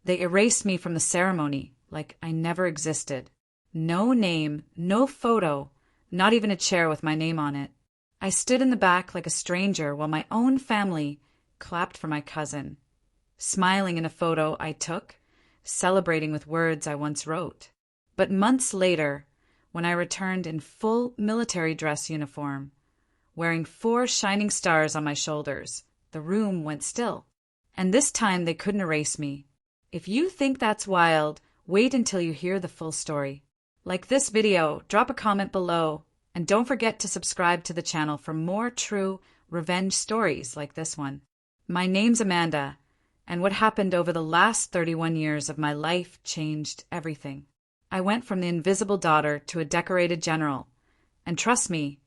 They erased me from the ceremony like I never existed. No name, no photo, not even a chair with my name on it. I stood in the back like a stranger while my own family clapped for my cousin, smiling in a photo I took, celebrating with words I once wrote. But months later, when I returned in full military dress uniform, wearing 4 shining stars on my shoulders, the room went still. And this time they couldn't erase me. If you think that's wild, wait until you hear the full story. Like this video, drop a comment below, and don't forget to subscribe to the channel for more true revenge stories like this one. My name's Amanda, and what happened over the last 31 years of my life changed everything. I went from the invisible daughter to a decorated general, and trust me,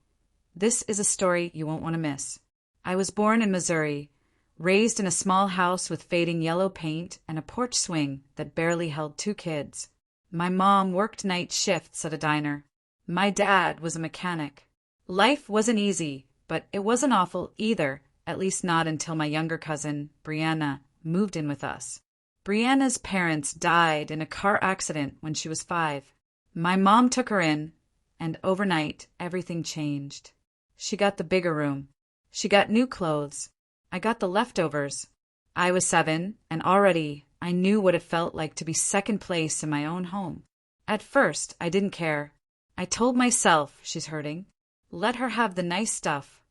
this is a story you won't want to miss. I was born in Missouri, raised in a small house with fading yellow paint and a porch swing that barely held 2 kids. My mom worked night shifts at a diner. My dad was a mechanic. Life wasn't easy, but it wasn't awful either, at least not until my younger cousin, Brianna, moved in with us. Brianna's parents died in a car accident when she was 5. My mom took her in, and overnight, everything changed. She got the bigger room. She got new clothes. I got the leftovers. I was 7, and already I knew what it felt like to be second place in my own home. At first, I didn't care. I told myself she's hurting. Let her have the nice stuff.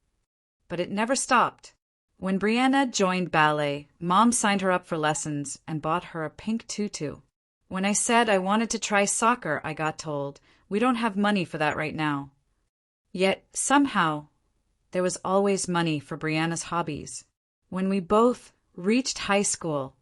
But it never stopped. When Brianna joined ballet, Mom signed her up for lessons and bought her a pink tutu. When I said I wanted to try soccer, I got told, "We don't have money for that right now." Yet, somehow, there was always money for Brianna's hobbies. When we both reached high school,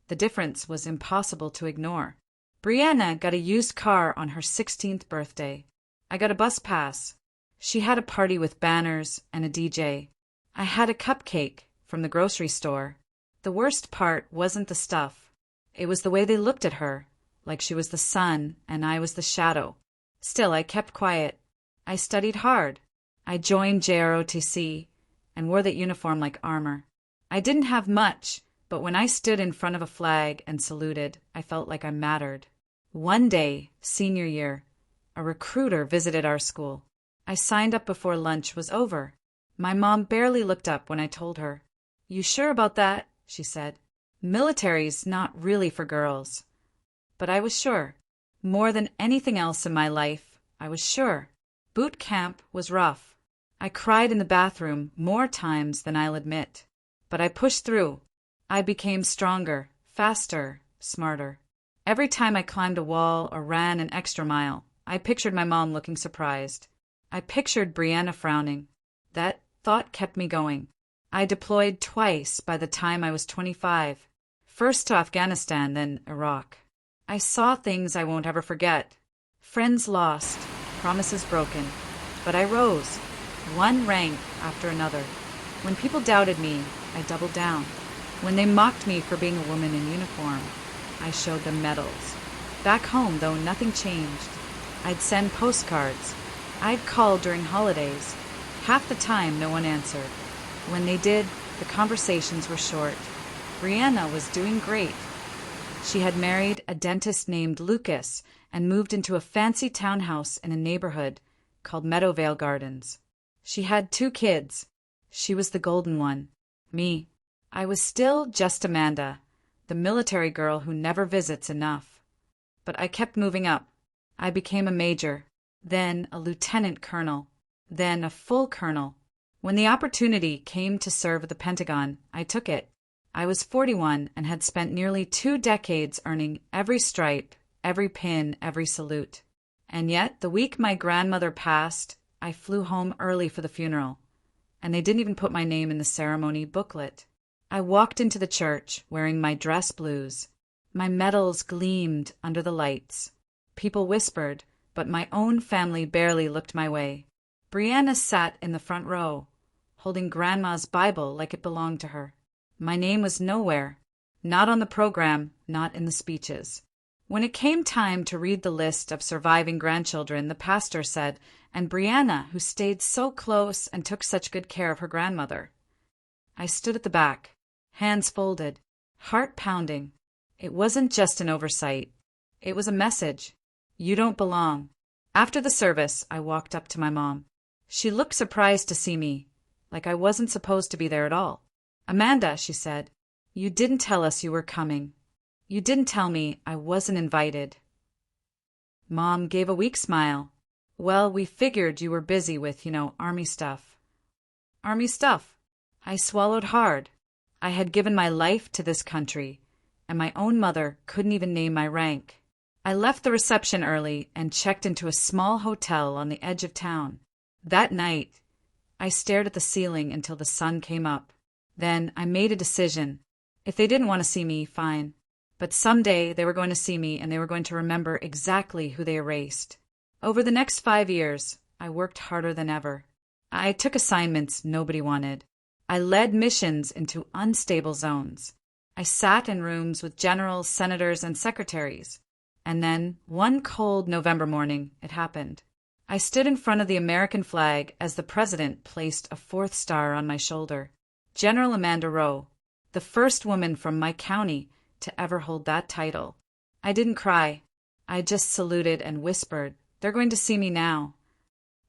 the difference was impossible to ignore. Brianna got a used car on her 16th birthday. I got a bus pass. She had a party with banners and a DJ. I had a cupcake from the grocery store. The worst part wasn't the stuff. It was the way they looked at her, like she was the sun and I was the shadow. Still, I kept quiet. I studied hard. I joined JROTC and wore that uniform like armor. I didn't have much, but when I stood in front of a flag and saluted, I felt like I mattered. One day, senior year, a recruiter visited our school. I signed up before lunch was over. My mom barely looked up when I told her. "You sure about that?" she said. "Military's not really for girls." But I was sure. More than anything else in my life, I was sure. Boot camp was rough. I cried in the bathroom more times than I'll admit. But I pushed through. I became stronger, faster, smarter. Every time I climbed a wall or ran an extra mile, I pictured my mom looking surprised. I pictured Brianna frowning. That thought kept me going. I deployed twice by the time I was 25. First to Afghanistan, then Iraq. I saw things I won't ever forget. Friends lost, promises broken. But I rose, one rank after another. When people doubted me, I doubled down. When they mocked me for being a woman in uniform, I showed them medals. Back home, though, nothing changed. I'd send postcards. I'd call during holidays. Half the time, no one answered. When they did, the conversations were short. Brianna was doing great. She had married a dentist named Lucas and moved into a fancy townhouse in a neighborhood called Meadowvale Gardens. She had 2 kids. She was the golden one. Me. I was still just Amanda, the military girl who never visits enough. But I kept moving up. I became a major, then a lieutenant colonel, then a full colonel. When the opportunity came to serve at the Pentagon, I took it. I was 41 and had spent nearly 2 decades earning every stripe, every pin, every salute. And yet, the week my grandmother passed, I flew home early for the funeral, and they didn't even put my name in the ceremony booklet. I walked into the church wearing my dress blues. My medals gleamed under the lights. People whispered, but my own family barely looked my way. Brianna sat in the front row, holding Grandma's Bible like it belonged to her. My name was nowhere, not on the program, not in the speeches. When it came time to read the list of surviving grandchildren, the pastor said, "And Brianna, who stayed so close and took such good care of her grandmother." I stood at the back, hands folded, heart pounding. It wasn't just an oversight. It was a message. You don't belong. After the service, I walked up to my mom. She looked surprised to see me, like I wasn't supposed to be there at all. Amanda, she said, you didn't tell us you were coming. You didn't tell me I wasn't invited. Mom gave a weak smile. Well, we figured you were busy with, army stuff. Army stuff. I swallowed hard. I had given my life to this country, and my own mother couldn't even name my rank. I left the reception early and checked into a small hotel on the edge of town. That night, I stared at the ceiling until the sun came up. Then I made a decision. If they didn't want to see me, fine. But someday they were going to see me and they were going to remember exactly who they erased. Over the next 5 years, I worked harder than ever. I took assignments nobody wanted. I led missions into unstable zones. I sat in rooms with generals, senators, and secretaries. And then, one cold November morning, it happened. I stood in front of the American flag as the president placed a 4th star on my shoulder. General Amanda Rowe, the first woman from my county to ever hold that title. I didn't cry. I just saluted and whispered, "They're going to see me now."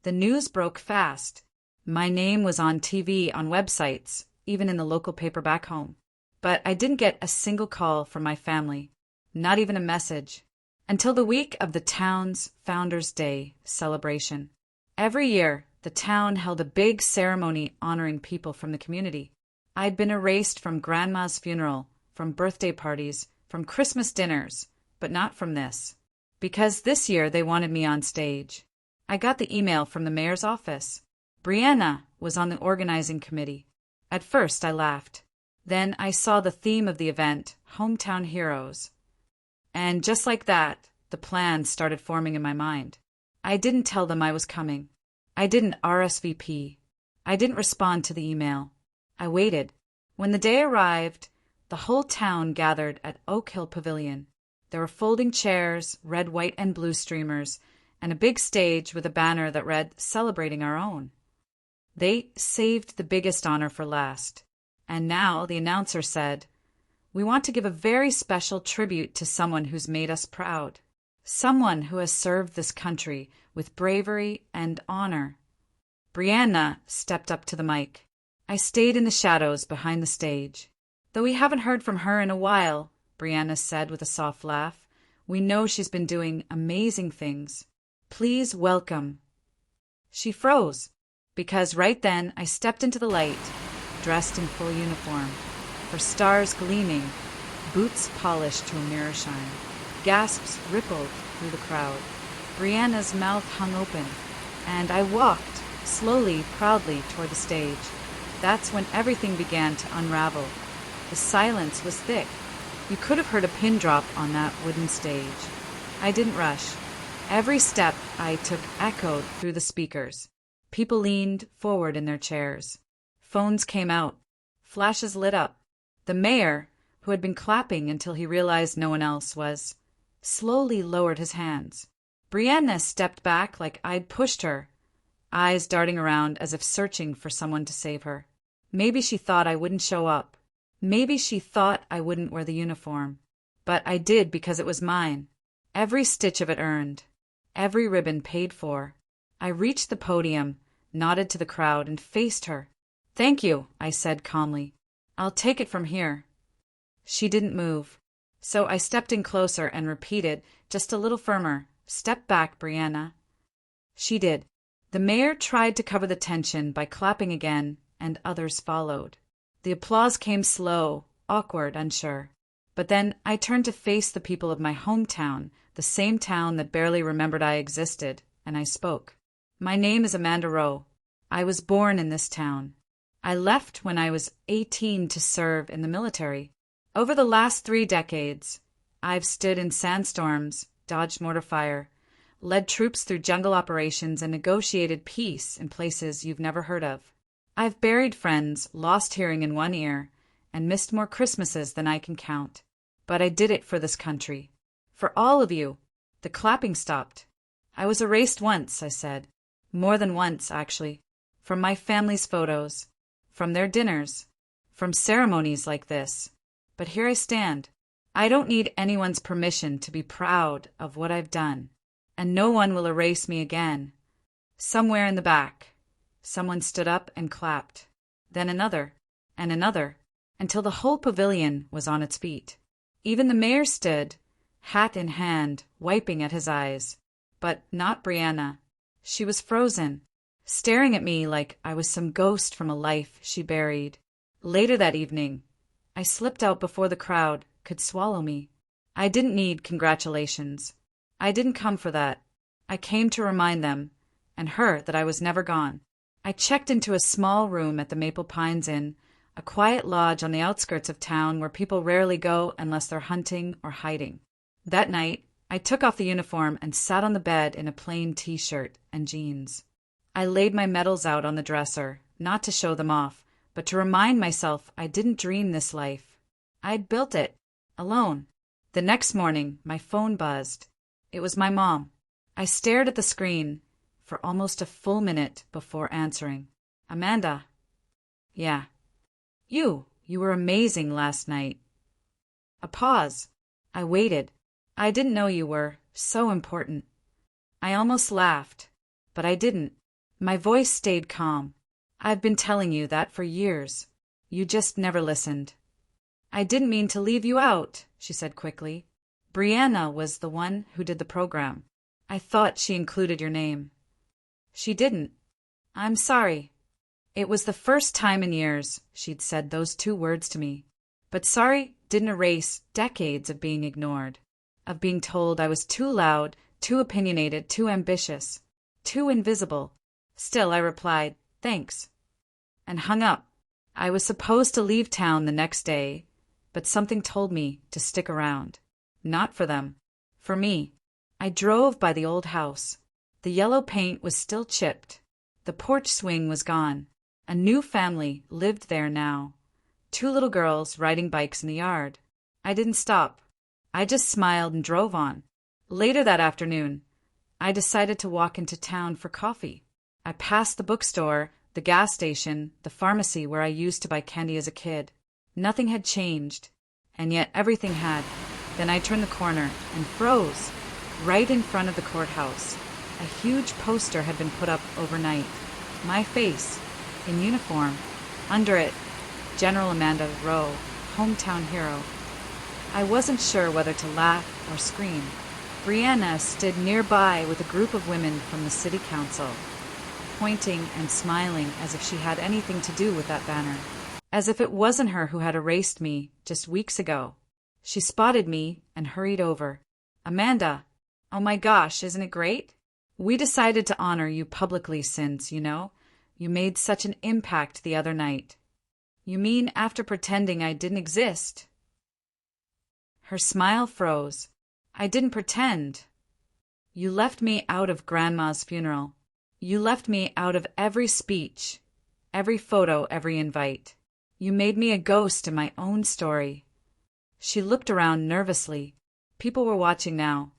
The news broke fast. My name was on TV, on websites, even in the local paper back home. But I didn't get a single call from my family, not even a message, until the week of the town's Founders' Day celebration. Every year, the town held a big ceremony honoring people from the community. I'd been erased from Grandma's funeral, from birthday parties, from Christmas dinners, but not from this. Because this year they wanted me on stage. I got the email from the mayor's office. Brianna was on the organizing committee. At first I laughed. Then I saw the theme of the event, Hometown Heroes. And just like that, the plan started forming in my mind. I didn't tell them I was coming. I didn't RSVP. I didn't respond to the email. I waited. When the day arrived, the whole town gathered at Oak Hill Pavilion. There were folding chairs, red, white, and blue streamers, and a big stage with a banner that read, "Celebrating Our Own." They saved the biggest honor for last. And now the announcer said, "We want to give a very special tribute to someone who's made us proud. Someone who has served this country with bravery and honor." Brianna stepped up to the mic. I stayed in the shadows behind the stage. "Though we haven't heard from her in a while," Brianna said with a soft laugh, "we know she's been doing amazing things. Please welcome." She froze, because right then I stepped into the light, dressed in full uniform, her stars gleaming, boots polished to a mirror shine. Gasps rippled through the crowd. Brianna's mouth hung open, and I walked, slowly, proudly, toward the stage. That's when everything began to unravel. The silence was thick. You could have heard a pin drop on that wooden stage. I didn't rush. Every step I took echoed through the speakers. People leaned forward in their chairs. Phones came out. Flashes lit up. The mayor, who had been clapping until he realized no one else was, slowly lowered his hands. Brianna stepped back like I'd pushed her, eyes darting around as if searching for someone to save her. Maybe she thought I wouldn't show up. Maybe she thought I wouldn't wear the uniform. But I did because it was mine. Every stitch of it earned. Every ribbon paid for. I reached the podium, nodded to the crowd, and faced her. "Thank you," I said calmly. "I'll take it from here." She didn't move. So I stepped in closer and repeated, just a little firmer, "Step back, Brianna." She did. The mayor tried to cover the tension by clapping again, and others followed. The applause came slow, awkward, unsure. But then I turned to face the people of my hometown, the same town that barely remembered I existed, and I spoke. "My name is Amanda Rowe. I was born in this town. I left when I was 18 to serve in the military. Over the last 3 decades, I've stood in sandstorms, dodged mortar fire, led troops through jungle operations, and negotiated peace in places you've never heard of. I've buried friends, lost hearing in one ear, and missed more Christmases than I can count. But I did it for this country. For all of you." The clapping stopped. "I was erased once," I said. "More than once, actually. From my family's photos. From their dinners. From ceremonies like this. But here I stand. I don't need anyone's permission to be proud of what I've done, and no one will erase me again. Somewhere in the back, someone stood up and clapped, then another, and another, until the whole pavilion was on its feet. Even the mayor stood, hat in hand, wiping at his eyes. But not Brianna. She was frozen, staring at me like I was some ghost from a life she buried. Later that evening, I slipped out before the crowd could swallow me. I didn't need congratulations. I didn't come for that. I came to remind them, and her, that I was never gone. I checked into a small room at the Maple Pines Inn, a quiet lodge on the outskirts of town where people rarely go unless they're hunting or hiding. That night, I took off the uniform and sat on the bed in a plain t-shirt and jeans. I laid my medals out on the dresser, not to show them off, but to remind myself I didn't dream this life. I'd built it, alone. The next morning, my phone buzzed. It was my mom. I stared at the screen for almost a full minute before answering. Amanda. Yeah. You were amazing last night. A pause. I waited. I didn't know you were so important. I almost laughed, but I didn't. My voice stayed calm. I've been telling you that for years. You just never listened. I didn't mean to leave you out, she said quickly. Brianna was the one who did the program. I thought she included your name. She didn't. I'm sorry. It was the first time in years she'd said those two words to me. But sorry didn't erase decades of being ignored, of being told I was too loud, too opinionated, too ambitious, too invisible. Still, I replied, thanks, and hung up. I was supposed to leave town the next day, but something told me to stick around. Not for them. For me. I drove by the old house. The yellow paint was still chipped. The porch swing was gone. A new family lived there now. 2 little girls riding bikes in the yard. I didn't stop. I just smiled and drove on. Later that afternoon, I decided to walk into town for coffee. I passed the bookstore, the gas station, the pharmacy where I used to buy candy as a kid. Nothing had changed, and yet everything had. Then I turned the corner and froze, right in front of the courthouse. A huge poster had been put up overnight. My face, in uniform. Under it, General Amanda Rowe, hometown hero. I wasn't sure whether to laugh or scream. Brianna stood nearby with a group of women from the city council, pointing and smiling as if she had anything to do with that banner. As if it wasn't her who had erased me just weeks ago. She spotted me and hurried over. Amanda, oh my gosh, isn't it great? We decided to honor you publicly since, you made such an impact the other night. You mean after pretending I didn't exist? Her smile froze. I didn't pretend. You left me out of Grandma's funeral. You left me out of every speech, every photo, every invite. You made me a ghost in my own story. She looked around nervously. People were watching now.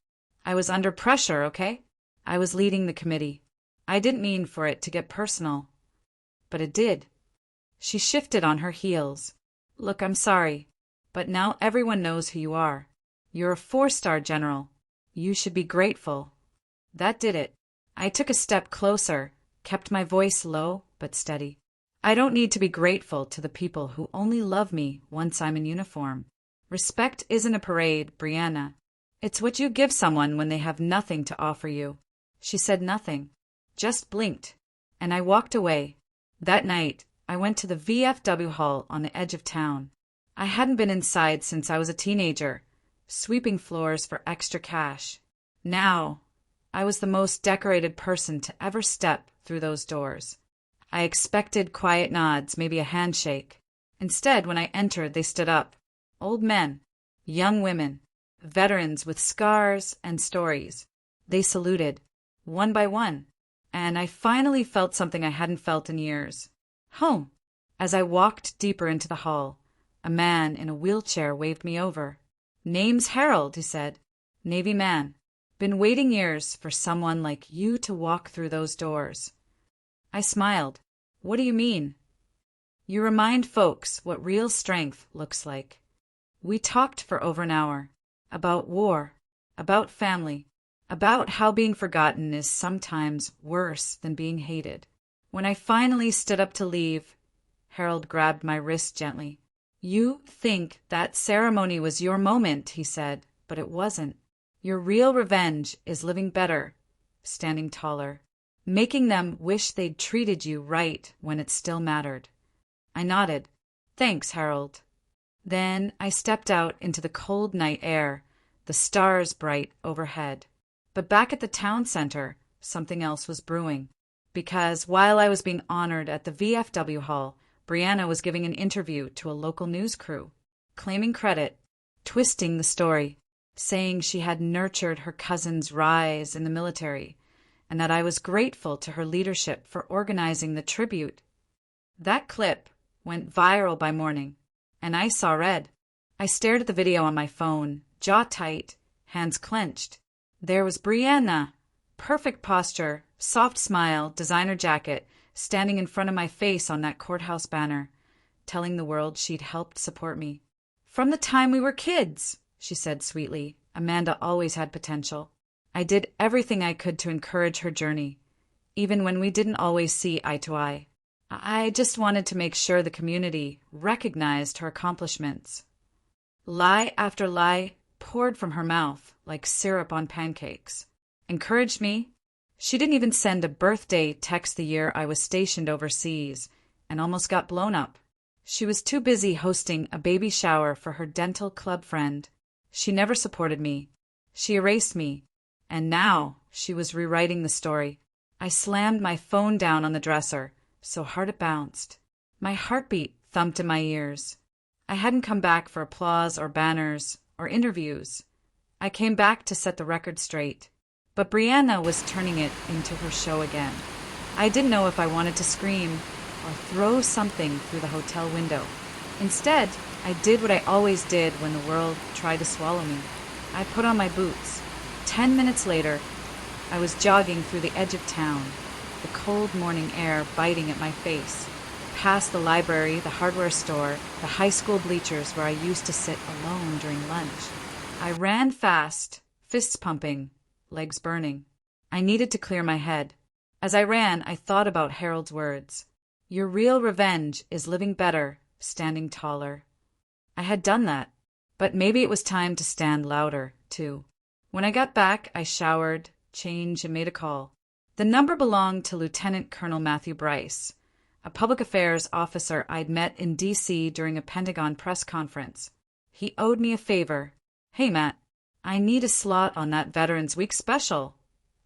I was under pressure, okay? I was leading the committee. I didn't mean for it to get personal. But it did. She shifted on her heels. Look, I'm sorry, but now everyone knows who you are. You're a 4-star general. You should be grateful. That did it. I took a step closer, kept my voice low but steady. I don't need to be grateful to the people who only love me once I'm in uniform. Respect isn't a parade, Brianna. It's what you give someone when they have nothing to offer you. She said nothing, just blinked, and I walked away. That night, I went to the VFW hall on the edge of town. I hadn't been inside since I was a teenager, sweeping floors for extra cash. Now, I was the most decorated person to ever step through those doors. I expected quiet nods, maybe a handshake. Instead, when I entered, they stood up. Old men, young women, veterans with scars and stories. They saluted, one by one, and I finally felt something I hadn't felt in years. Home. As I walked deeper into the hall, a man in a wheelchair waved me over. Name's Harold, he said. Navy man. Been waiting years for someone like you to walk through those doors. I smiled. What do you mean? You remind folks what real strength looks like. We talked for over an hour. About war, about family, about how being forgotten is sometimes worse than being hated. When I finally stood up to leave, Harold grabbed my wrist gently. "You think that ceremony was your moment," he said, "but it wasn't. Your real revenge is living better, standing taller, making them wish they'd treated you right when it still mattered." I nodded. "Thanks, Harold." Then I stepped out into the cold night air, the stars bright overhead. But back at the town center, something else was brewing. Because while I was being honored at the VFW hall, Brianna was giving an interview to a local news crew, claiming credit, twisting the story, saying she had nurtured her cousin's rise in the military, and that I was grateful to her leadership for organizing the tribute. That clip went viral by morning, and I saw red. I stared at the video on my phone, jaw tight, hands clenched. There was Brianna, perfect posture, soft smile, designer jacket, standing in front of my face on that courthouse banner, telling the world she'd helped support me. "From the time we were kids," she said sweetly. "Amanda always had potential. I did everything I could to encourage her journey, even when we didn't always see eye to eye. I just wanted to make sure the community recognized her accomplishments." Lie after lie poured from her mouth like syrup on pancakes. Encouraged me? She didn't even send a birthday text the year I was stationed overseas and almost got blown up. She was too busy hosting a baby shower for her dental club friend. She never supported me. She erased me. And now she was rewriting the story. I slammed my phone down on the dresser, so hard it bounced. My heartbeat thumped in my ears. I hadn't come back for applause or banners or interviews. I came back to set the record straight. But Brianna was turning it into her show again. I didn't know if I wanted to scream or throw something through the hotel window. Instead, I did what I always did when the world tried to swallow me. I put on my boots. 10 minutes later, I was jogging through the edge of town, the cold morning air biting at my face, past the library, the hardware store, the high school bleachers where I used to sit alone during lunch. I ran fast, fists pumping, legs burning. I needed to clear my head. As I ran, I thought about Harold's words. "Your real revenge is living better, standing taller." I had done that, but maybe it was time to stand louder, too. When I got back, I showered, changed, and made a call. The number belonged to Lieutenant Colonel Matthew Bryce, a public affairs officer I'd met in D.C. during a Pentagon press conference. He owed me a favor. "Hey, Matt, I need a slot on that Veterans Week special,"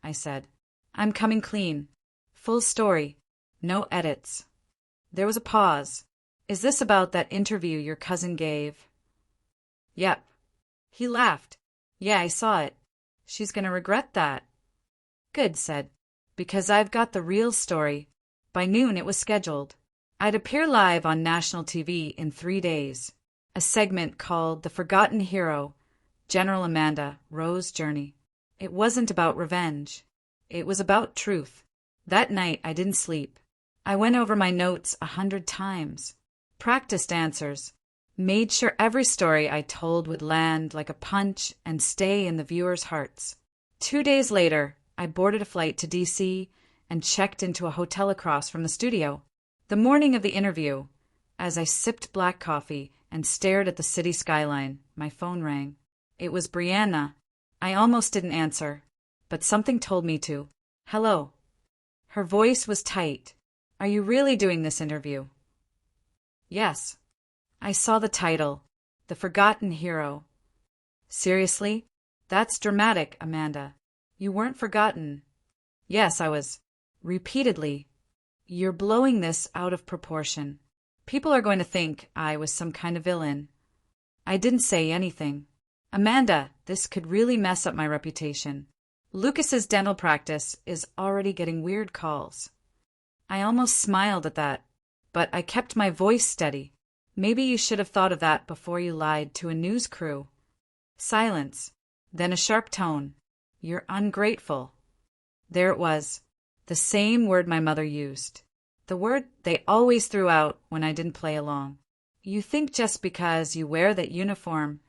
I said. "I'm coming clean. Full story. No edits." There was a pause. "Is this about that interview your cousin gave?" "Yep." He laughed. "Yeah, I saw it. She's gonna regret that." "Good," said, "because I've got the real story." By noon it was scheduled. I'd appear live on national TV in 3 days. A segment called The Forgotten Hero, General Amanda, Rose's Journey. It wasn't about revenge. It was about truth. That night I didn't sleep. I went over my notes 100 times, practiced answers, made sure every story I told would land like a punch and stay in the viewers' hearts. 2 days later, I boarded a flight to D.C. and checked into a hotel across from the studio. The morning of the interview, as I sipped black coffee and stared at the city skyline, my phone rang. It was Brianna. I almost didn't answer, but something told me to. "Hello." Her voice was tight. "Are you really doing this interview?" "Yes." I saw the title, The Forgotten Hero. "Seriously? That's dramatic, Amanda. You weren't forgotten." "Yes, I was." Repeatedly. "You're blowing this out of proportion. People are going to think I was some kind of villain." I didn't say anything. "Amanda, this could really mess up my reputation. Lucas's dental practice is already getting weird calls." I almost smiled at that, but I kept my voice steady. "Maybe you should have thought of that before you lied to a news crew." Silence, then a sharp tone. "You're ungrateful." There it was, the same word my mother used, the word they always threw out when I didn't play along. you think just because you wear that uniform,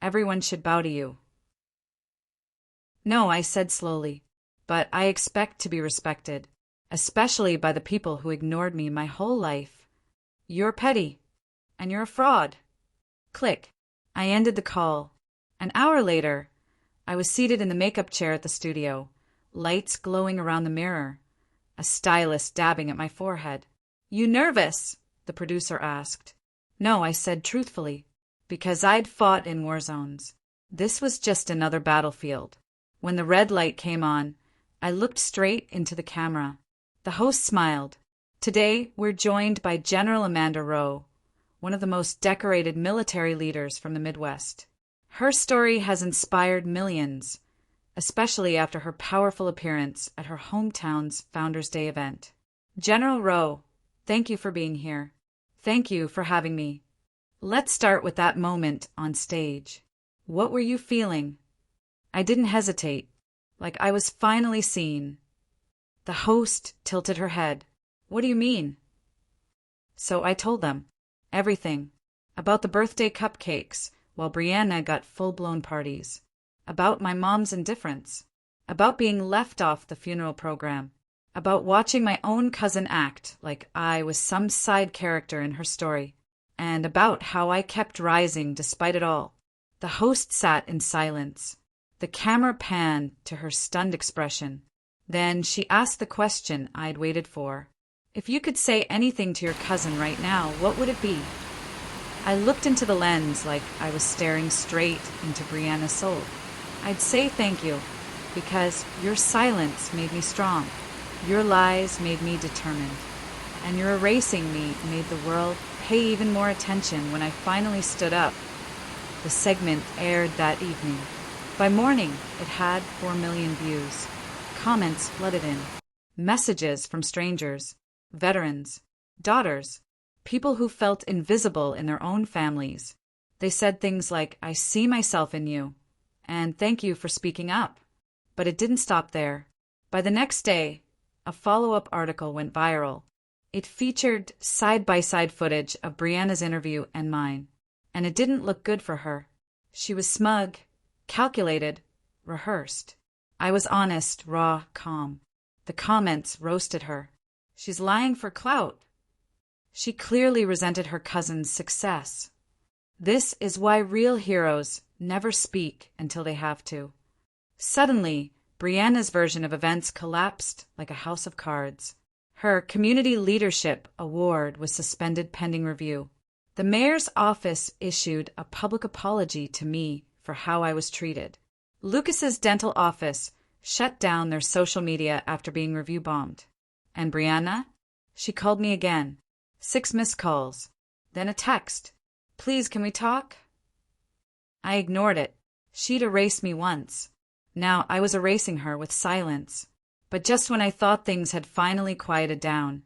everyone should bow to you. No, I said slowly, but I expect to be respected, especially by the people who ignored me my whole life. You're petty, and you're a fraud. Click. I ended the call. An hour later, I was seated in the makeup chair at the studio, lights glowing around the mirror, a stylist dabbing at my forehead. You nervous? The producer asked. No, I said truthfully, because I'd fought in war zones. This was just another battlefield. When the red light came on, I looked straight into the camera. The host smiled. Today, we're joined by General Amanda Rowe, one of the most decorated military leaders from the Midwest. Her story has inspired millions, especially after her powerful appearance at her hometown's Founders Day event. General Rowe, thank you for being here. Thank you for having me. Let's start with that moment on stage. What were you feeling? I didn't hesitate, like I was finally seen. The host tilted her head. What do you mean? So I told them everything about the birthday cupcakes while Brianna got full-blown parties, about my mom's indifference, about being left off the funeral program, about watching my own cousin act like I was some side character in her story, and about how I kept rising despite it all. The host sat in silence. The camera panned to her stunned expression. Then she asked the question I'd waited for. If you could say anything to your cousin right now, what would it be? I looked into the lens like I was staring straight into Brianna's soul. I'd say thank you, because your silence made me strong. Your lies made me determined. And your erasing me made the world pay even more attention when I finally stood up. The segment aired that evening. By morning, it had 4 million views. Comments flooded in. Messages from strangers, veterans, daughters, people who felt invisible in their own families. They said things like, I see myself in you, and thank you for speaking up. But it didn't stop there. By the next day, a follow-up article went viral. It featured side-by-side footage of Brianna's interview and mine, and it didn't look good for her. She was smug, calculated, rehearsed. I was honest, raw, calm. The comments roasted her. She's lying for clout. She clearly resented her cousin's success. This is why real heroes never speak until they have to. Suddenly, Brianna's version of events collapsed like a house of cards. Her Community Leadership Award was suspended pending review. The mayor's office issued a public apology to me for how I was treated. Lucas's dental office shut down their social media after being review bombed. And Brianna? She called me again. 6 missed calls. Then a text. Please, can we talk? I ignored it. She'd erased me once. Now I was erasing her with silence. But just when I thought things had finally quieted down,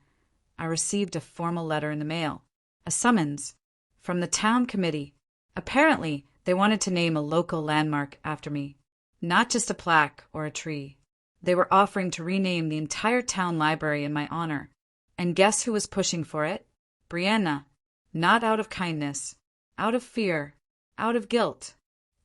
I received a formal letter in the mail. A summons. From the town committee. Apparently, they wanted to name a local landmark after me. Not just a plaque or a tree. They were offering to rename the entire town library in my honor. And guess who was pushing for it? Brianna. Not out of kindness. Out of fear. Out of guilt.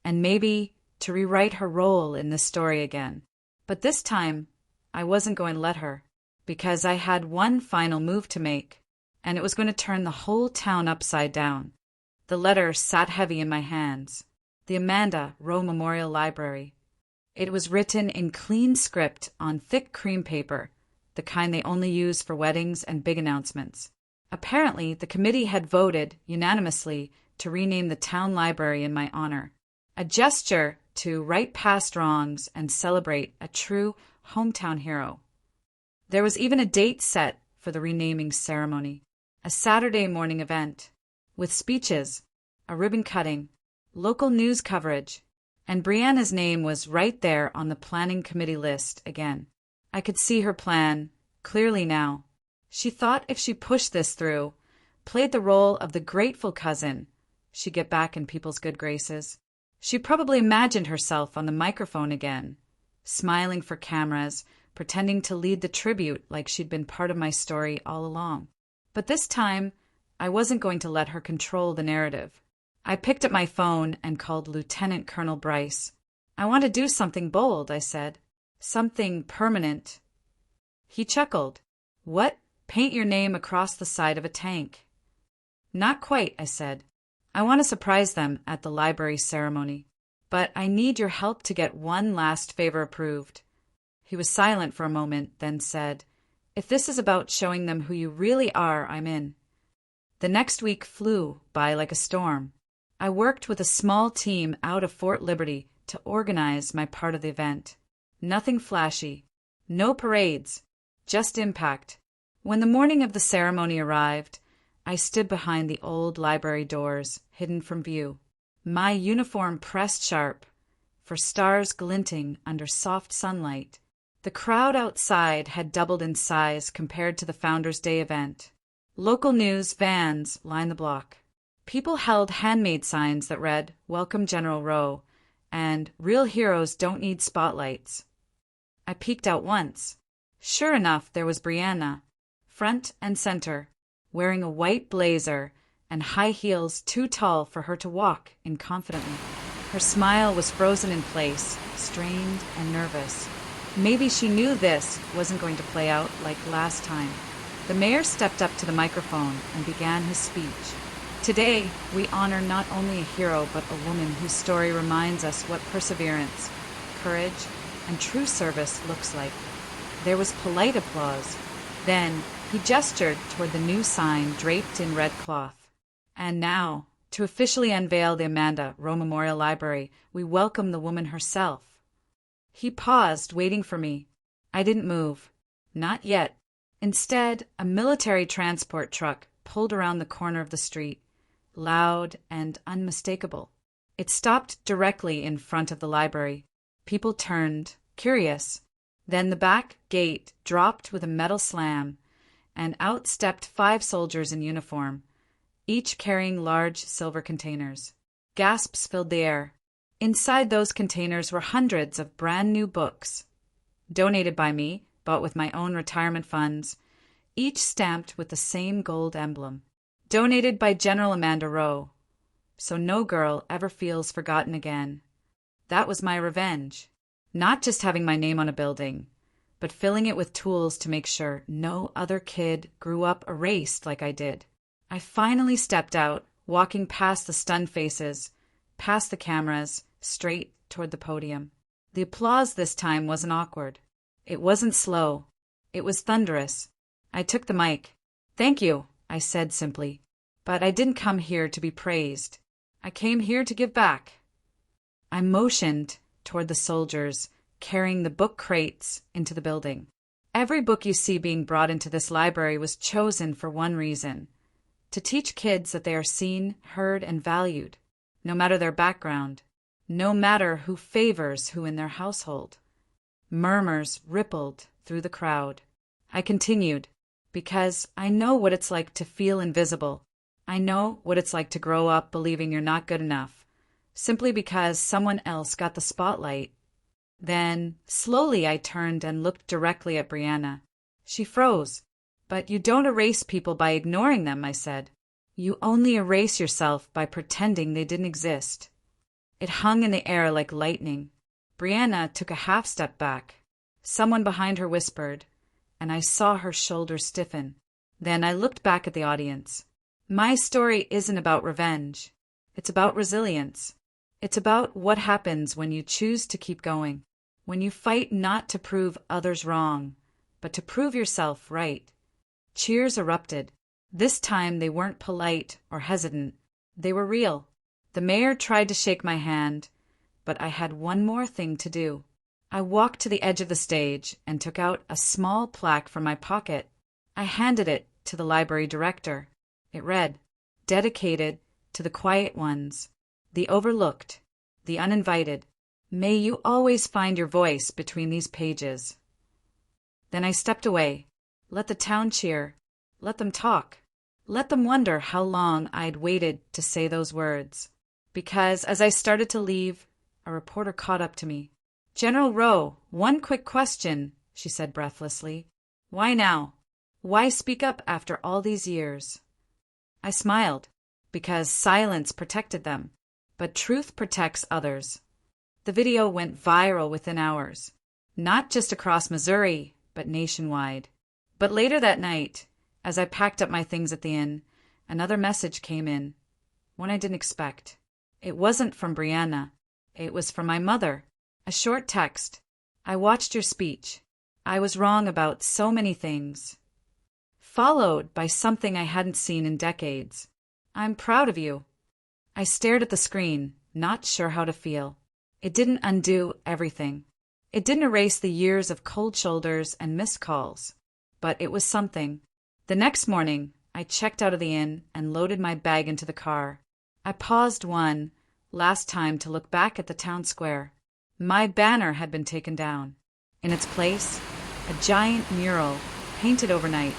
And maybe to rewrite her role in this story again. But this time, I wasn't going to let her. Because I had one final move to make. And it was going to turn the whole town upside down. The letter sat heavy in my hands. The Amanda Rowe Memorial Library. It was written in clean script on thick cream paper, the kind they only use for weddings and big announcements. Apparently, the committee had voted unanimously to rename the town library in my honor, a gesture to right past wrongs and celebrate a true hometown hero. There was even a date set for the renaming ceremony, a Saturday morning event, with speeches, a ribbon cutting, local news coverage, and Brianna's name was right there on the planning committee list again. I could see her plan clearly now. She thought if she pushed this through, played the role of the grateful cousin, she'd get back in people's good graces. She probably imagined herself on the microphone again, smiling for cameras, pretending to lead the tribute like she'd been part of my story all along. But this time, I wasn't going to let her control the narrative. I picked up my phone and called Lieutenant Colonel Bryce. I want to do something bold, I said. Something permanent. He chuckled. What? Paint your name across the side of a tank. Not quite, I said. I want to surprise them at the library ceremony. But I need your help to get one last favor approved. He was silent for a moment, then said, If this is about showing them who you really are, I'm in. The next week flew by like a storm. I worked with a small team out of Fort Liberty to organize my part of the event. Nothing flashy. No parades. Just impact. When the morning of the ceremony arrived, I stood behind the old library doors, hidden from view. My uniform pressed sharp, for stars glinting under soft sunlight. The crowd outside had doubled in size compared to the Founders' Day event. Local news vans lined the block. People held handmade signs that read, Welcome General Rowe, and Real Heroes Don't Need Spotlights. I peeked out once. Sure enough, there was Brianna, front and center, wearing a white blazer and high heels too tall for her to walk in confidently. Her smile was frozen in place, strained and nervous. Maybe she knew this wasn't going to play out like last time. The mayor stepped up to the microphone and began his speech. Today, we honor not only a hero but a woman whose story reminds us what perseverance, courage, and true service looks like. There was polite applause. Then, he gestured toward the new sign draped in red cloth. And now, to officially unveil the Amanda Rowe Memorial Library, we welcome the woman herself. He paused, waiting for me. I didn't move. Not yet. Instead, a military transport truck pulled around the corner of the street, loud and unmistakable. It stopped directly in front of the library. People turned, curious. Then the back gate dropped with a metal slam, and out stepped 5 soldiers in uniform, each carrying large silver containers. Gasps filled the air. Inside those containers were hundreds of brand-new books, donated by me, bought with my own retirement funds, each stamped with the same gold emblem. Donated by General Amanda Rowe, so no girl ever feels forgotten again. That was my revenge. Not just having my name on a building, but filling it with tools to make sure no other kid grew up erased like I did. I finally stepped out, walking past the stunned faces, past the cameras, straight toward the podium. The applause this time wasn't awkward. It wasn't slow. It was thunderous. I took the mic. Thank you, I said simply. But I didn't come here to be praised. I came here to give back. I motioned toward the soldiers, carrying the book crates into the building. Every book you see being brought into this library was chosen for one reason: to teach kids that they are seen, heard, and valued, no matter their background, no matter who favors who in their household. Murmurs rippled through the crowd. I continued, because I know what it's like to feel invisible. I know what it's like to grow up believing you're not good enough, simply because someone else got the spotlight. Then, slowly I turned and looked directly at Brianna. She froze. But you don't erase people by ignoring them, I said. You only erase yourself by pretending they didn't exist. It hung in the air like lightning. Brianna took a half step back. Someone behind her whispered, and I saw her shoulders stiffen. Then I looked back at the audience. My story isn't about revenge. It's about resilience. It's about what happens when you choose to keep going, when you fight not to prove others wrong, but to prove yourself right. Cheers erupted. This time they weren't polite or hesitant. They were real. The mayor tried to shake my hand, but I had one more thing to do. I walked to the edge of the stage and took out a small plaque from my pocket. I handed it to the library director. It read, "Dedicated to the quiet ones, the overlooked, the uninvited. May you always find your voice between these pages." Then I stepped away. Let the town cheer. Let them talk. Let them wonder how long I'd waited to say those words. Because as I started to leave, a reporter caught up to me. "General Rowe, one quick question," she said breathlessly. "Why now? Why speak up after all these years?" I smiled, because silence protected them, but truth protects others. The video went viral within hours, not just across Missouri, but nationwide. But later that night, as I packed up my things at the inn, another message came in, one I didn't expect. It wasn't from Brianna. It was from my mother. A short text. I watched your speech. I was wrong about so many things. Followed by something I hadn't seen in decades. I'm proud of you. I stared at the screen, not sure how to feel. It didn't undo everything. It didn't erase the years of cold shoulders and missed calls. But it was something. The next morning, I checked out of the inn and loaded my bag into the car. I paused one last time to look back at the town square. My banner had been taken down. In its place, a giant mural, painted overnight,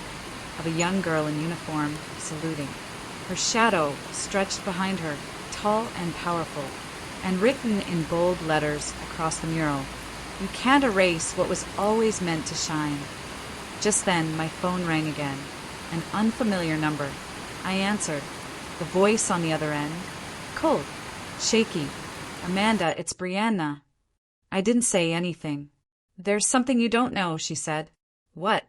of a young girl in uniform saluting. Her shadow stretched behind her, tall and powerful, and written in bold letters across the mural, "You can't erase what was always meant to shine." Just then, my phone rang again, an unfamiliar number. I answered, the voice on the other end, cold, shaky. "Amanda, it's Brianna." I didn't say anything. "There's something you don't know," she said. "What?"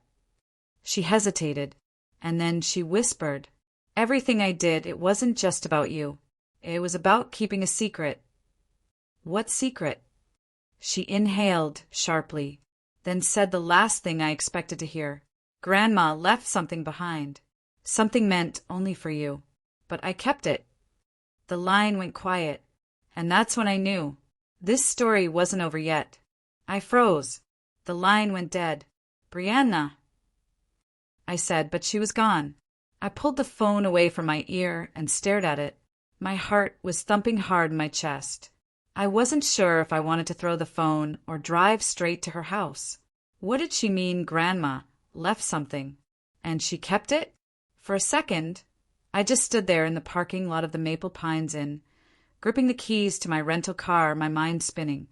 She hesitated, and then she whispered, "Everything I did, it wasn't just about you. It was about keeping a secret." "What secret?" She inhaled sharply, then said the last thing I expected to hear. "Grandma left something behind. Something meant only for you. But I kept it." The line went quiet, and that's when I knew. This story wasn't over yet. I froze. The line went dead. "Brianna," I said, but she was gone. I pulled the phone away from my ear and stared at it. My heart was thumping hard in my chest. I wasn't sure if I wanted to throw the phone or drive straight to her house. What did she mean Grandma left something, and she kept it? For a second, I just stood there in the parking lot of the Maple Pines Inn, gripping the keys to my rental car, my mind spinning.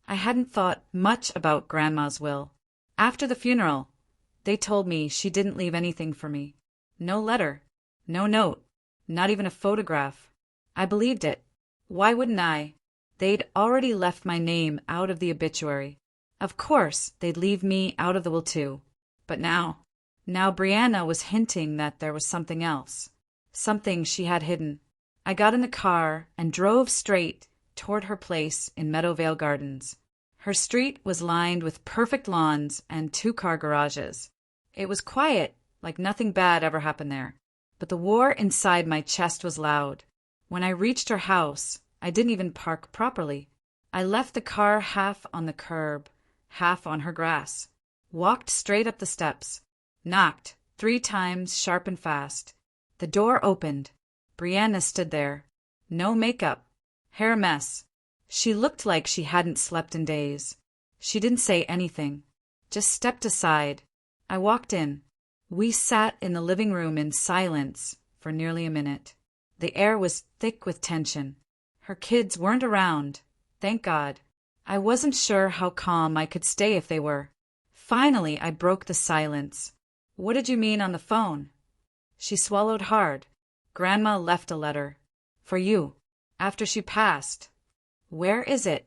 I hadn't thought much about Grandma's will. After the funeral, they told me she didn't leave anything for me. No letter, no note, not even a photograph. I believed it. Why wouldn't I? They'd already left my name out of the obituary. Of course, they'd leave me out of the will too. But now Brianna was hinting that there was something else. Something she had hidden. I got in the car and drove straight toward her place in Meadowvale Gardens. Her street was lined with perfect lawns and two-car garages. It was quiet, like nothing bad ever happened there. But the war inside my chest was loud. When I reached her house, I didn't even park properly. I left the car half on the curb, half on her grass. Walked straight up the steps. Knocked 3 times, sharp and fast. The door opened. Brianna stood there. No makeup. Hair a mess. She looked like she hadn't slept in days. She didn't say anything. Just stepped aside. I walked in. We sat in the living room in silence for nearly a minute. The air was thick with tension. Her kids weren't around. Thank God. I wasn't sure how calm I could stay if they were. Finally, I broke the silence. "What did you mean on the phone?" She swallowed hard. "Grandma left a letter. For you. After she passed." "Where is it?"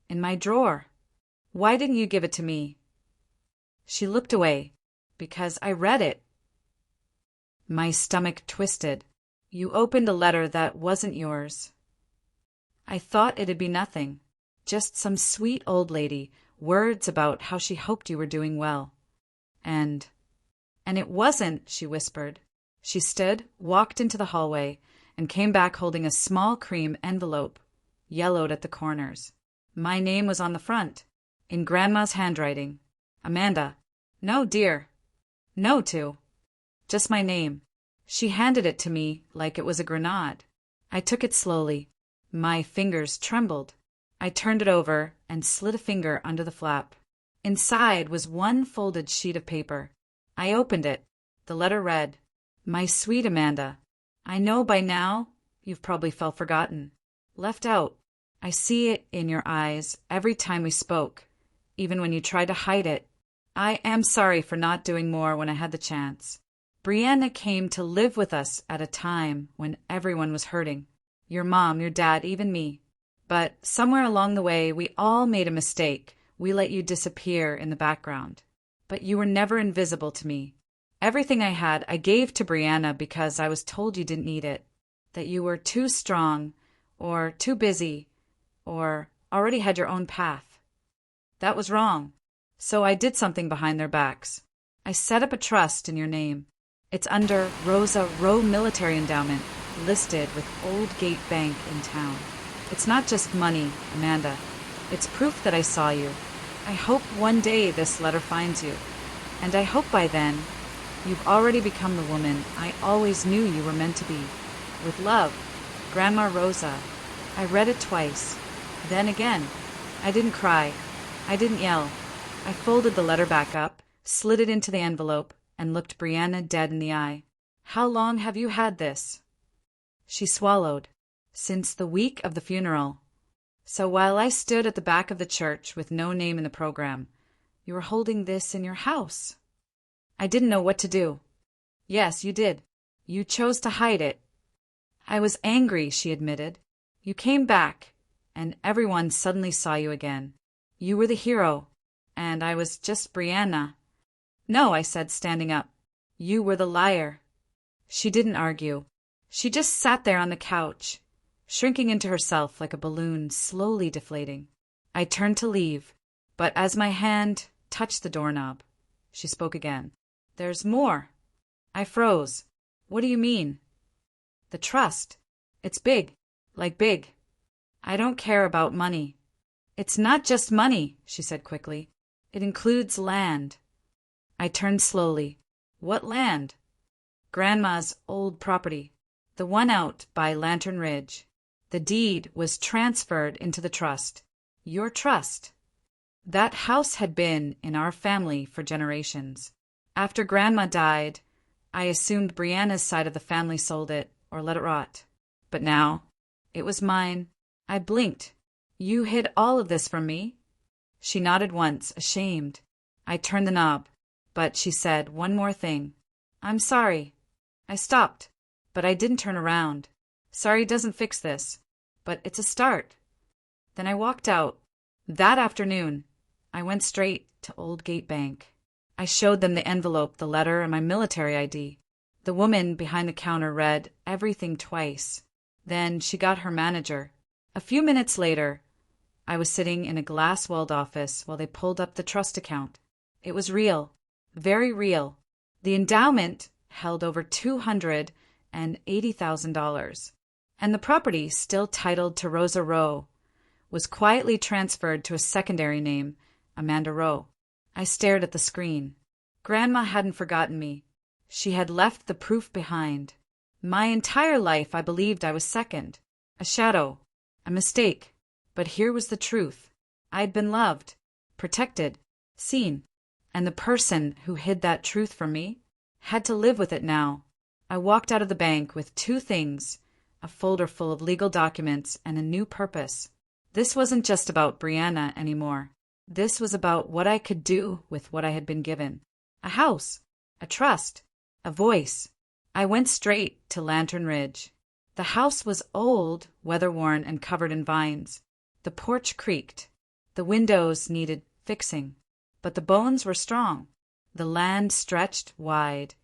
"In my drawer." "Why didn't you give it to me?" She looked away. "Because I read it." My stomach twisted. "You opened a letter that wasn't yours." I thought it'd be nothing. Just some sweet old lady, words about how she hoped you were doing well. And it wasn't," she whispered. She stood, walked into the hallway, and came back holding a small cream envelope, yellowed at the corners. My name was on the front, in Grandma's handwriting. "Amanda." "No, dear." "No to." Just my name. She handed it to me like it was a grenade. I took it slowly. My fingers trembled. I turned it over and slid a finger under the flap. Inside was one folded sheet of paper. I opened it. The letter read, "My sweet Amanda, I know by now you've probably felt forgotten. Left out. I see it in your eyes every time we spoke, even when you tried to hide it. I am sorry for not doing more when I had the chance. Brianna came to live with us at a time when everyone was hurting. Your mom, your dad, even me. But somewhere along the way, we all made a mistake. We let you disappear in the background. But you were never invisible to me. Everything I had, I gave to Brianna because I was told you didn't need it. That you were too strong, or too busy, or already had your own path. That was wrong. So I did something behind their backs. I set up a trust in your name. It's under Rosa Rowe Military Endowment, listed with Old Gate Bank in town. It's not just money, Amanda. It's proof that I saw you. I hope one day this letter finds you. And I hope by then, you've already become the woman I always knew you were meant to be. With love, Grandma Rosa. I read it twice. Then again. I didn't cry. I didn't yell. I folded the letter back up, slid it into the envelope, and looked Brianna dead in the eye. How long have you had this? She swallowed. Since the week of the funeral. So while I stood at the back of the church with no name in the program, you were holding this in your house. I didn't know what to do. Yes, you did. You chose to hide it. I was angry, she admitted. You came back, and everyone suddenly saw you again. You were the hero, and I was just Brianna. No, I said, standing up. You were the liar. She didn't argue. She just sat there on the couch, shrinking into herself like a balloon slowly deflating. I turned to leave, but as my hand touched the doorknob, she spoke again. There's more. I froze. What do you mean? The trust. It's big, like big. I don't care about money. It's not just money, she said quickly. It includes land. I turned slowly. What land? Grandma's old property, the one out by Lantern Ridge. The deed was transferred into the trust. Your trust. That house had been in our family for generations. After Grandma died, I assumed Brianna's side of the family sold it or let it rot. But now, it was mine. I blinked. You hid all of this from me? She nodded once, ashamed. I turned the knob, but she said one more thing. I'm sorry. I stopped, but I didn't turn around. Sorry doesn't fix this, but it's a start. Then I walked out. That afternoon, I went straight to Old Gate Bank. I showed them the envelope, the letter, and my military ID. The woman behind the counter read everything twice. Then she got her manager. A few minutes later, I was sitting in a glass-walled office while they pulled up the trust account. It was real, very real. The endowment held over $280,000, and the property, still titled to Rosa Rowe, was quietly transferred to a secondary name, Amanda Rowe. I stared at the screen. Grandma hadn't forgotten me. She had left the proof behind. My entire life I believed I was second, a shadow, a mistake. But here was the truth. I'd been loved, protected, seen, and the person who hid that truth from me had to live with it now. I walked out of the bank with two things, a folder full of legal documents and a new purpose. This wasn't just about Brianna anymore. This was about what I could do with what I had been given. A house, a trust, a voice. I went straight to Lantern Ridge. The house was old, weather-worn, and covered in vines. The porch creaked. The windows needed fixing. But the bones were strong. The land stretched wide.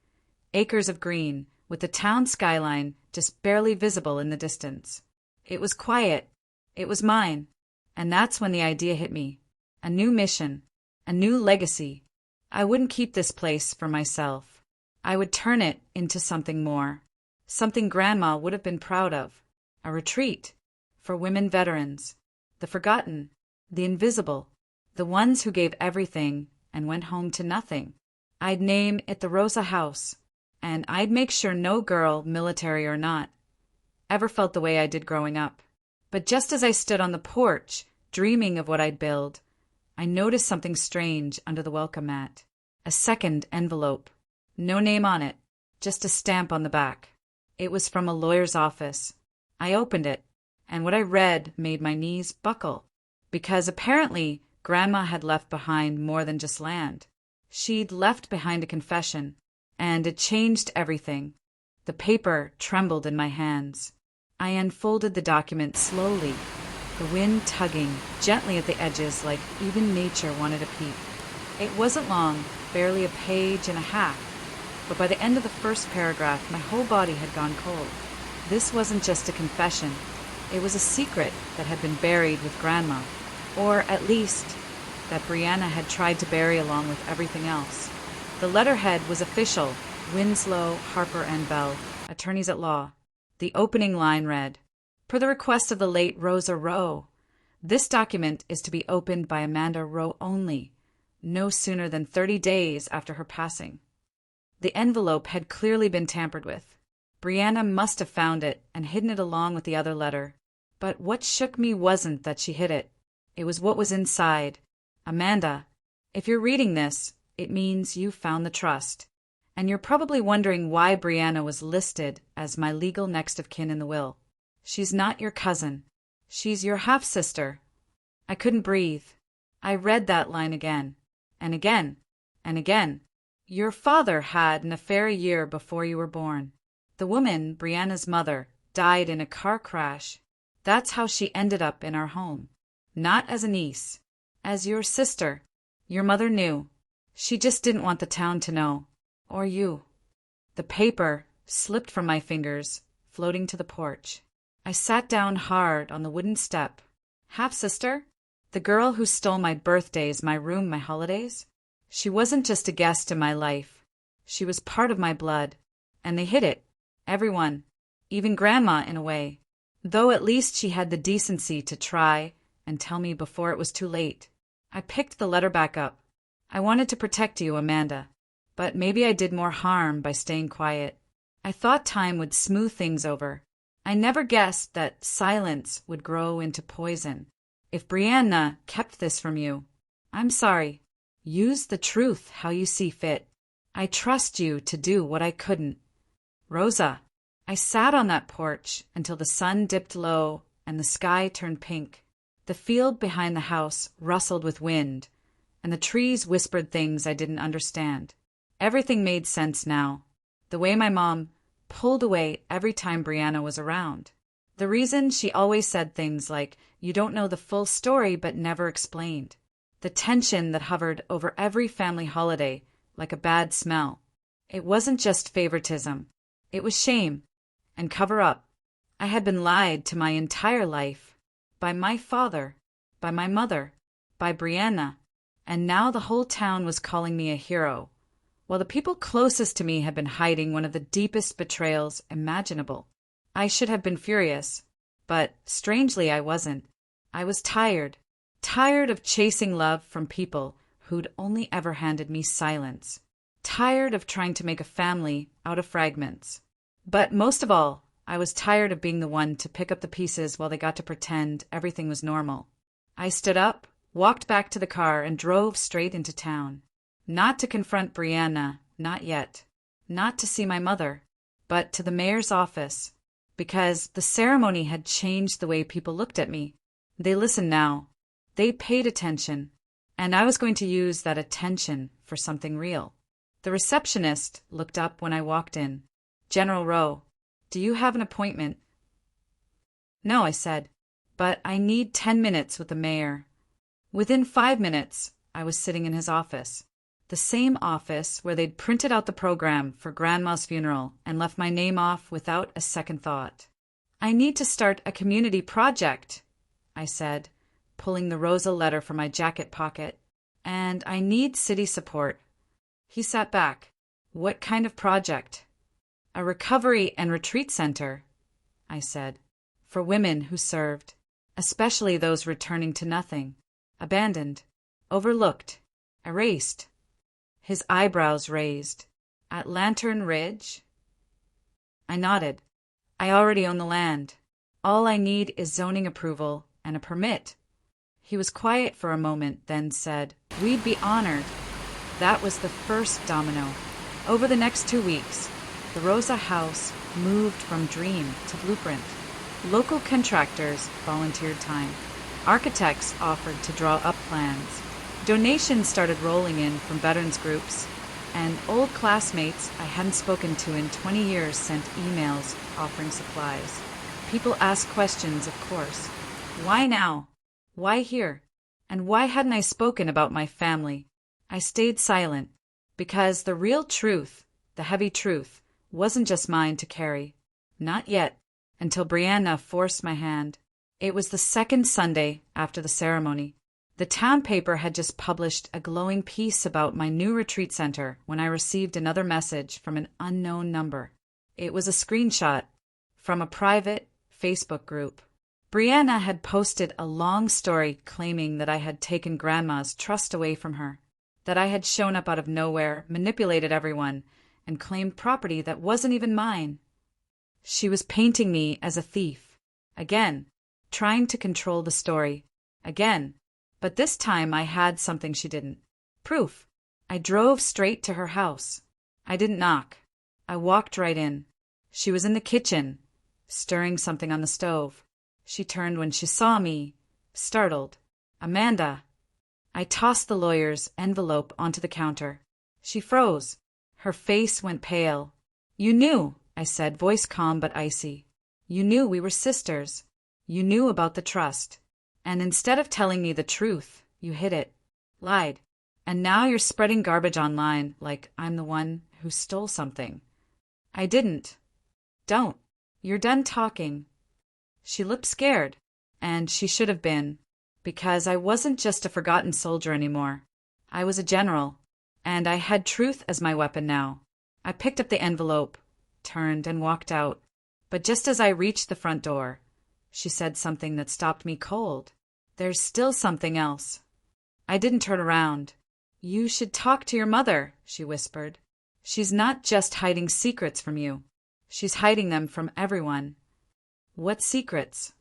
Acres of green, with the town skyline just barely visible in the distance. It was quiet. It was mine. And that's when the idea hit me. A new mission. A new legacy. I wouldn't keep this place for myself. I would turn it into something more. Something Grandma would have been proud of. A retreat. For women veterans. The forgotten. The invisible. The ones who gave everything and went home to nothing. I'd name it the Rosa House. And I'd make sure no girl, military or not, ever felt the way I did growing up. But just as I stood on the porch, dreaming of what I'd build, I noticed something strange under the welcome mat. A second envelope. No name on it, just a stamp on the back. It was from a lawyer's office. I opened it, and what I read made my knees buckle, because apparently Grandma had left behind more than just land. She'd left behind a confession, and it changed everything. The paper trembled in my hands. I unfolded the document slowly, the wind tugging gently at the edges like even nature wanted a peep. It wasn't long, barely a page and a half, but by the end of the first paragraph, my whole body had gone cold. This wasn't just a confession. It was a secret that had been buried with Grandma, or at least that Brianna had tried to bury along with everything else. The letterhead was official: Winslow, Harper and Bell, attorneys at law. The opening line read, "Per the request of the late Rosa Rowe, this document is to be opened by Amanda Rowe only, no sooner than 30 days after her passing." The envelope had clearly been tampered with. Brianna must have found it and hidden it along with the other letter. But what shook me wasn't that she hid it. It was what was inside. Amanda, if you're reading this, it means you found the trust. And you're probably wondering why Brianna was listed as my legal next of kin in the will. She's not your cousin. She's your half-sister. I couldn't breathe. I read that line again, and again, and again. Your father had an affair a year before you were born. The woman, Brianna's mother, died in a car crash. That's how she ended up in our home. Not as a niece, as your sister. Your mother knew. She just didn't want the town to know. Or you. The paper slipped from my fingers, floating to the porch. I sat down hard on the wooden step. Half-sister? The girl who stole my birthdays, my room, my holidays? She wasn't just a guest in my life. She was part of my blood. And they hid it. Everyone. Even Grandma, in a way. Though at least she had the decency to try and tell me before it was too late. I picked the letter back up. I wanted to protect you, Amanda. But maybe I did more harm by staying quiet. I thought time would smooth things over. I never guessed that silence would grow into poison. If Brianna kept this from you, I'm sorry. Use the truth how you see fit. I trust you to do what I couldn't. Rosa. I sat on that porch until the sun dipped low and the sky turned pink. The field behind the house rustled with wind, and the trees whispered things I didn't understand. Everything made sense now. The way my mom pulled away every time Brianna was around. The reason she always said things like, "You don't know the full story," but never explained. The tension that hovered over every family holiday like a bad smell. It wasn't just favoritism. It was shame and cover-up. I had been lied to my entire life. By my father, by my mother, by Brianna, and now the whole town was calling me a hero, while the people closest to me had been hiding one of the deepest betrayals imaginable. I should have been furious, but strangely I wasn't. I was tired of chasing love from people who'd only ever handed me silence, tired of trying to make a family out of fragments. But most of all, I was tired of being the one to pick up the pieces while they got to pretend everything was normal. I stood up, walked back to the car, and drove straight into town. Not to confront Brianna, not yet. Not to see my mother, but to the mayor's office, because the ceremony had changed the way people looked at me. They listened now. They paid attention, and I was going to use that attention for something real. The receptionist looked up when I walked in. "General Rowe, do you have an appointment?" "No," I said, "but I need 10 minutes with the mayor." Within 5 minutes, I was sitting in his office. The same office where they'd printed out the program for Grandma's funeral and left my name off without a second thought. "I need to start a community project," I said, pulling the Rosa letter from my jacket pocket, "and I need city support." He sat back. "What kind of project?" "A recovery and retreat center," I said, "for women who served, especially those returning to nothing, abandoned, overlooked, erased." His eyebrows raised. "At Lantern Ridge?" I nodded. "I already own the land. All I need is zoning approval and a permit." He was quiet for a moment, then said, "We'd be honored." That was the first domino. Over the next 2 weeks, the Rosa house moved from dream to blueprint. Local contractors volunteered time. Architects offered to draw up plans. Donations started rolling in from veterans groups. and old classmates I hadn't spoken to in 20 years sent emails offering supplies. People asked questions, of course. Why now? Why here? And why hadn't I spoken about my family? I stayed silent, because the real truth, the heavy truth, wasn't just mine to carry. Not yet, until Brianna forced my hand. It was the second Sunday after the ceremony. The town paper had just published a glowing piece about my new retreat center when I received another message from an unknown number. It was a screenshot from a private Facebook group. Brianna had posted a long story claiming that I had taken Grandma's trust away from her, that I had shown up out of nowhere, manipulated everyone, and claimed property that wasn't even mine. She was painting me as a thief. Again, trying to control the story. Again. But this time I had something she didn't. Proof. I drove straight to her house. I didn't knock. I walked right in. She was in the kitchen, stirring something on the stove. She turned when she saw me, startled. Amanda. I tossed the lawyer's envelope onto the counter. She froze. Her face went pale. You knew, I said, voice calm but icy. You knew we were sisters. You knew about the trust. And instead of telling me the truth, you hid it, lied. And now you're spreading garbage online like I'm the one who stole something. I didn't. Don't. You're done talking. She looked scared, and she should have been, because I wasn't just a forgotten soldier anymore. I was a general, and I had truth as my weapon now. I picked up the envelope, turned, and walked out. But just as I reached the front door, she said something that stopped me cold. There's still something else. I didn't turn around. You should talk to your mother, she whispered. She's not just hiding secrets from you. She's hiding them from everyone. What secrets?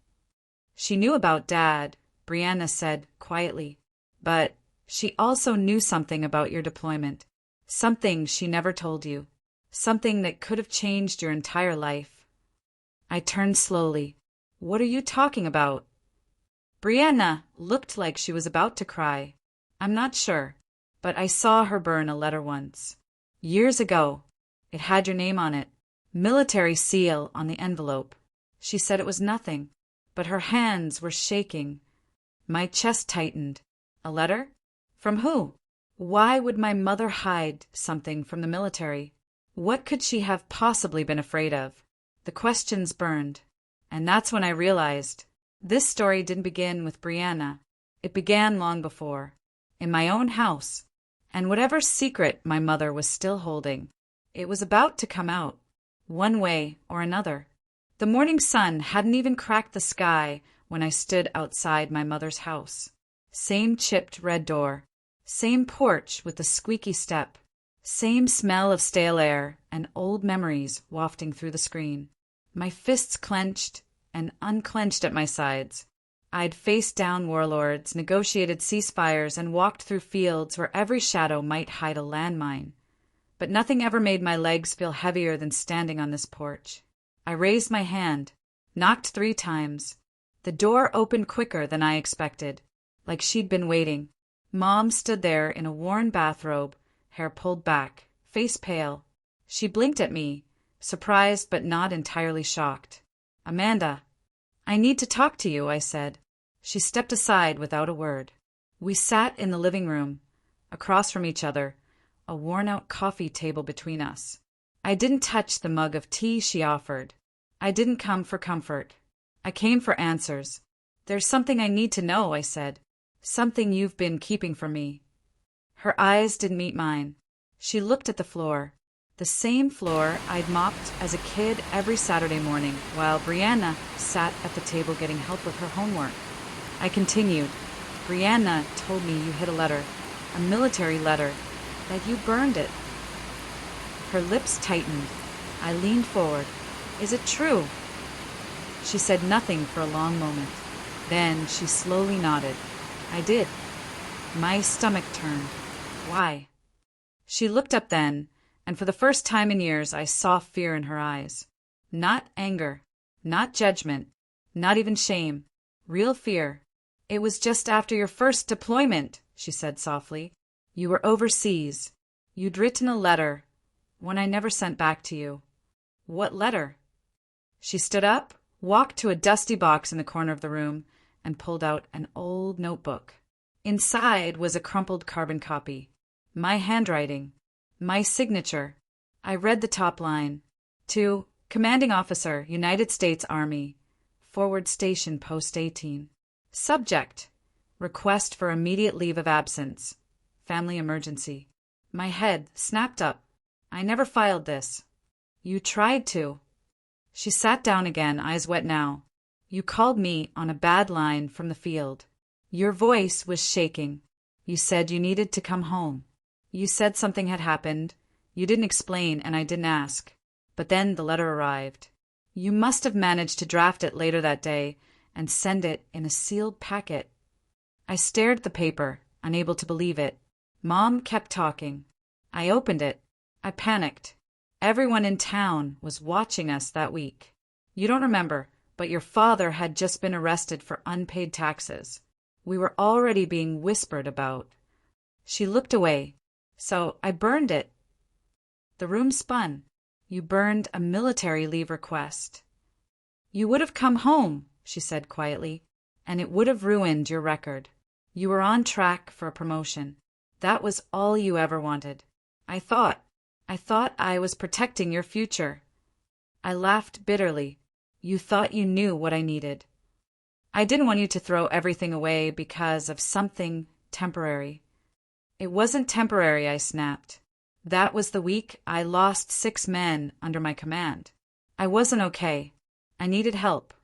She knew about Dad, Brianna said quietly. But she also knew something about your deployment. Something she never told you. Something that could have changed your entire life. I turned slowly. What are you talking about? Brianna looked like she was about to cry. I'm not sure, but I saw her burn a letter once. Years ago. It had your name on it. Military seal on the envelope. She said it was nothing, but her hands were shaking. My chest tightened. A letter? From who? Why would my mother hide something from the military? What could she have possibly been afraid of? The questions burned. And that's when I realized this story didn't begin with Brianna. It began long before, in my own house, and whatever secret my mother was still holding, it was about to come out, one way or another. The morning sun hadn't even cracked the sky when I stood outside my mother's house. Same chipped red door, same porch with the squeaky step, same smell of stale air and old memories wafting through the screen. My fists clenched and unclenched at my sides. I'd faced down warlords, negotiated ceasefires, and walked through fields where every shadow might hide a landmine. But nothing ever made my legs feel heavier than standing on this porch. I raised my hand, knocked 3 times. The door opened quicker than I expected, like she'd been waiting. Mom stood there in a worn bathrobe, hair pulled back, face pale. She blinked at me, surprised but not entirely shocked. Amanda, I need to talk to you, I said. She stepped aside without a word. We sat in the living room, across from each other, a worn-out coffee table between us. I didn't touch the mug of tea she offered. I didn't come for comfort. I came for answers. There's something I need to know, I said. Something you've been keeping from me. Her eyes didn't meet mine. She looked at the floor. The same floor I'd mopped as a kid every Saturday morning while Brianna sat at the table getting help with her homework. I continued. Brianna told me you hid a letter, a military letter, that you burned it. Her lips tightened. I leaned forward. Is it true? She said nothing for a long moment. Then she slowly nodded. I did. My stomach turned. Why? She looked up then, and for the first time in years I saw fear in her eyes. Not anger, not judgment, not even shame. Real fear. It was just after your first deployment, she said softly. You were overseas. You'd written a letter, one I never sent back to you. What letter? She stood up, walked to a dusty box in the corner of the room, and pulled out an old notebook. Inside was a crumpled carbon copy. My handwriting. My signature. I read the top line. To Commanding Officer, United States Army. Forward Station Post 18. Subject: Request for immediate leave of absence. Family emergency. My head snapped up. I never filed this. You tried to. She sat down again, eyes wet now. You called me on a bad line from the field. Your voice was shaking. You said you needed to come home. You said something had happened. You didn't explain, and I didn't ask. But then the letter arrived. You must have managed to draft it later that day and send it in a sealed packet. I stared at the paper, unable to believe it. Mom kept talking. I opened it. I panicked. Everyone in town was watching us that week. You don't remember, but your father had just been arrested for unpaid taxes. We were already being whispered about. She looked away. So I burned it. The room spun. You burned a military leave request. You would have come home, she said quietly, and it would have ruined your record. You were on track for a promotion. That was all you ever wanted. I thought I was protecting your future. I laughed bitterly. You thought you knew what I needed. I didn't want you to throw everything away because of something temporary. It wasn't temporary, I snapped. That was the week I lost 6 men under my command. I wasn't okay. I needed help.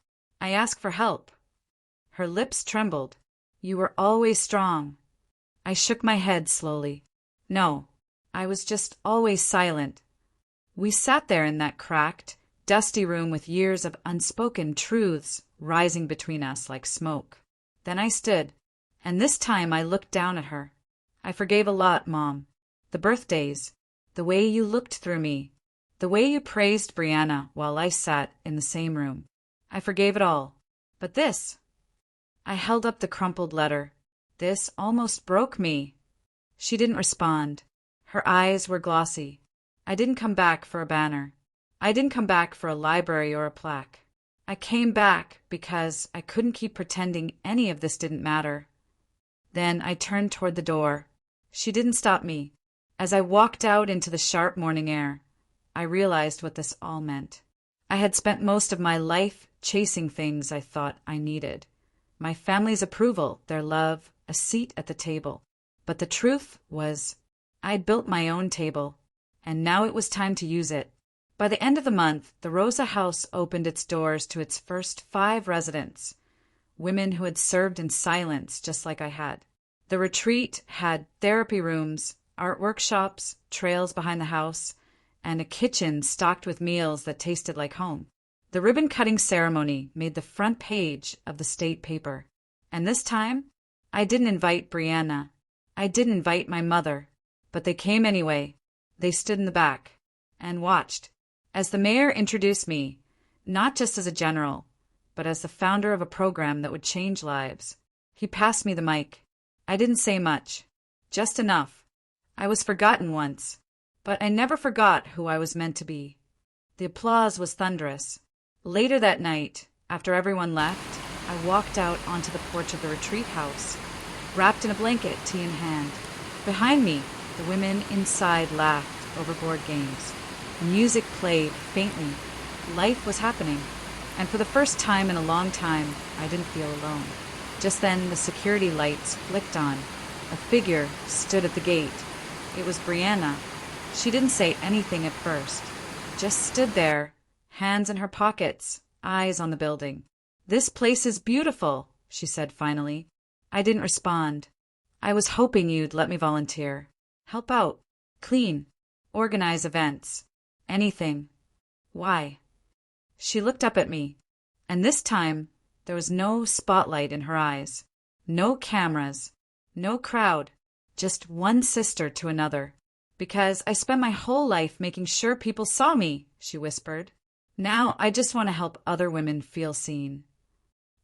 I asked for help. Her lips trembled. You were always strong. I shook my head slowly. No, I was just always silent. We sat there in that cracked, dusty room with years of unspoken truths rising between us like smoke. Then I stood, and this time I looked down at her. I forgave a lot, Mom. The birthdays, the way you looked through me, the way you praised Brianna while I sat in the same room. I forgave it all. But this... I held up the crumpled letter. This almost broke me. She didn't respond. Her eyes were glossy. I didn't come back for a banner. I didn't come back for a library or a plaque. I came back because I couldn't keep pretending any of this didn't matter. Then I turned toward the door. She didn't stop me. As I walked out into the sharp morning air, I realized what this all meant. I had spent most of my life chasing things I thought I needed. My family's approval, their love, a seat at the table. But the truth was, I'd built my own table, and now it was time to use it. By the end of the month, the Rosa House opened its doors to its first 5 residents, women who had served in silence just like I had. The retreat had therapy rooms, art workshops, trails behind the house, and a kitchen stocked with meals that tasted like home. The ribbon-cutting ceremony made the front page of the state paper. And this time, I didn't invite Brianna. I didn't invite my mother. But they came anyway. They stood in the back and watched as the mayor introduced me, not just as a general, but as the founder of a program that would change lives. He passed me the mic. I didn't say much, just enough. I was forgotten once, but I never forgot who I was meant to be. The applause was thunderous. Later that night, after everyone left, I walked out onto the porch of the retreat house, wrapped in a blanket, tea in hand. Behind me, the women inside laughed over board games. Music played faintly. Life was happening. And for the first time in a long time, I didn't feel alone. Just then, the security lights flicked on. A figure stood at the gate. It was Brianna. She didn't say anything at first. Just stood there, hands in her pockets, eyes on the building. "This place is beautiful," she said finally. I didn't respond. "I was hoping you'd let me volunteer. Help out. Clean. Organize events. Anything." "Why?" She looked up at me, and this time there was no spotlight in her eyes, no cameras, no crowd, just one sister to another. "Because I spent my whole life making sure people saw me," she whispered. "Now I just want to help other women feel seen."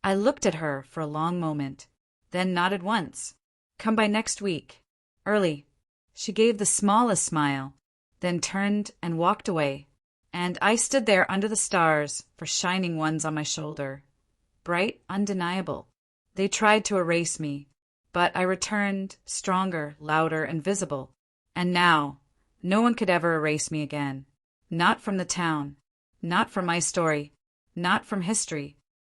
I looked at her for a long moment, then nodded once. "Come by next week. Early. She gave the smallest smile, then turned and walked away, and I stood there under the stars for shining ones on my shoulder. Bright, undeniable. They tried to erase me, but I returned, stronger, louder, and visible. And now, no one could ever erase me again. Not from the town. Not from my story. Not from history.